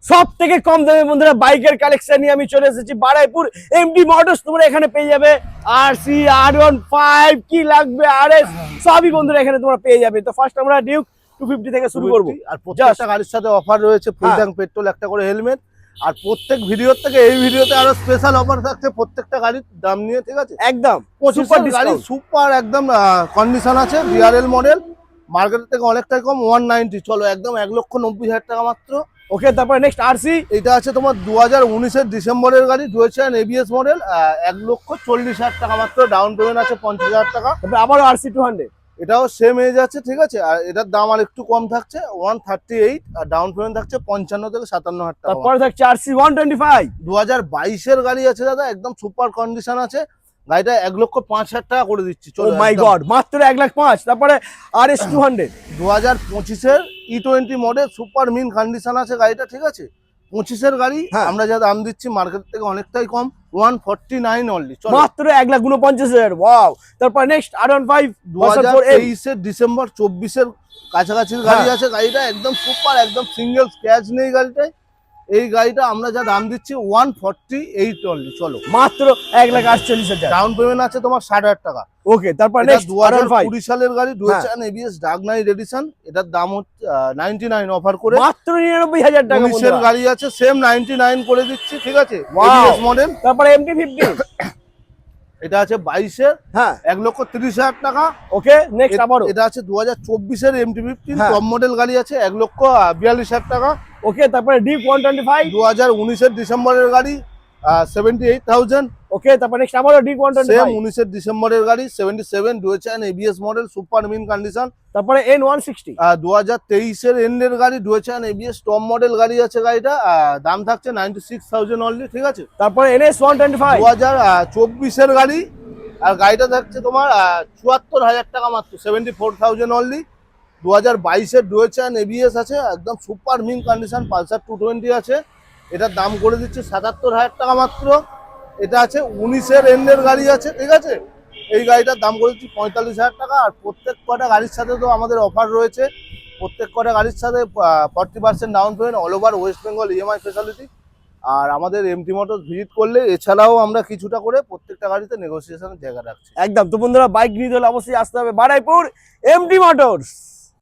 সব থেকে কম দামে বন্ধুরা বাইকের কালেকশন নিয়ে আমি চলে এসেছি বারাইপুর এমডি মোটরস। তোমরা এখানে পেয়ে যাবে আরসি R15 কি লাগবে আরএস সবই বন্ধুরা এখানে তোমরা পেয়ে যাবে। তো ফার্স্ট আমরা ডিউক 250 থেকে শুরু করব। আর প্রত্যেকটা গাড়ির সাথে অফার রয়েছে, ফুল ট্যাঙ্ক পেট্রোল, একটা করে হেলমেট। আর প্রত্যেক ভিডিওর থেকে এই ভিডিওতে আরো স্পেশাল অফার থাকছে প্রত্যেকটা গাড়ির দাম নিয়ে, ঠিক আছে? একদম সুপার গাড়ি, সুপার একদম কন্ডিশন আছে, বিআরএল মডেল, মার্কেট থেকে অনেকটাই কম, 190। চলো একদম 1,90,000 টাকা মাত্র। ওকে, তারপর নেক্সট আরসি। এটা আছে তোমার 2019-এর ডিসেম্বরের গাড়ি, ডুয়েল এবিএস মডেল, 1,40,000 টাকা মাত্র। ডাউন পেমেন্ট আছে 50,000 টাকা। তারপর আবার আরসি 200, এটাও সেম এজ আছে, ঠিক আছে? আর এটার দাম আর একটু কম থাকছে 138, আর ডাউন পেমেন্ট থাকছে 55 থেকে 57,000 টাকা। তারপর থাকছে আরসি 125, 2022-এর গাড়ি আছে দাদা, একদম সুপার কন্ডিশন আছে। গাড়িটা 1,05,000 টাকা করে দিচ্ছি। ও মাই গড, মাত্র 1,05,000। তারপরে RS 200, 2025-এর E20 model, super mint condition আছে গাড়িটা, ঠিক আছে? 25-এর গাড়ি, আমরা যা দাম দিচ্ছি মার্কেট থেকে অনেকটাই কম, 149 অনলি। মাত্র 1,49,000। ওয়াও। তারপর নেক্সট R15 2023-এর ডিসেম্বর 24-এর কাছাকাছি গাড়ি আছে। গাড়িটা একদম সুপার, একদম সিঙ্গেল স্ক্র্যাচ নেই গাড়িটায়। এই গাড়িটা আমরা যা দাম দিচ্ছি 148 অনলি। চলো মাত্র 1,48,000। ডাউন পেমেন্ট আছে তোমার 60,000 টাকা। ওকে, তারপর নেক্সট 2020 সালের গাড়ি, dual ABS dark knight edition. এটার দাম হচ্ছে 99 অফার করে, মাত্র 99,000 টাকা। 19-এর গাড়ি আছে, সেম 99 করে দিচ্ছি, ঠিক আছে? ABS model. তারপর MT-50, এটা আছে 22-এর, 1,30,000 টাকা। ওকে, নেক্সট আবারো এটা আছে 2024-এর MT-15 টপ মডেল গাড়ি আছে, 1,42,000 টাকা। ওকে, তারপরে ডিপ 125, 2019-এর ডিসেম্বরের গাড়ি, 78,000। ওকে, তারপর নেক্সট আবারো ডিপ 125, 19-এর ডিসেম্বরের গাড়ি, 77, dual ABS model, super mint condition. তারপরে N160, 2023-এর এন্ডের গাড়ি, ডুয়েল এবিএস টপ মডেল গাড়ি আছে। গাড়িটা দাম থাকছে 96,000 অনলি, ঠিক আছে? তারপরে NS 125, 2024-এর গাড়ি, আর গাড়িটা থাকছে তোমার 74,000 টাকা মাত্র, 74,000 অনলি। 2022-এর ডুয়েল এবিএস আছে, একদম সুপার মিন কন্ডিশন, পালসার 220 আছে। এটার দাম করে দিচ্ছে 77,000 টাকা মাত্র। এটা আছে 19-এর এন্ডের গাড়ি আছে, ঠিক আছে? এই গাড়িটার দাম করে দিচ্ছি 45,000 টাকা। আর প্রত্যেক কটা গাড়ির সাথে তো আমাদের অফার রয়েছে, প্রত্যেক কটা গাড়ির সাথে 40% down payment, all over West Bengal EMI facility. আর আমাদের এমটি মোটরস ভিজিট করলে এছাড়াও আমরা কিছুটা করে প্রত্যেকটা গাড়িতে নেগোসিয়েশনের জায়গা রাখছি। একদম। তো বন্ধুরা বাইক নিতে হলে অবশ্যই আসতে হবে বারাইপুর এমডি মোটরস।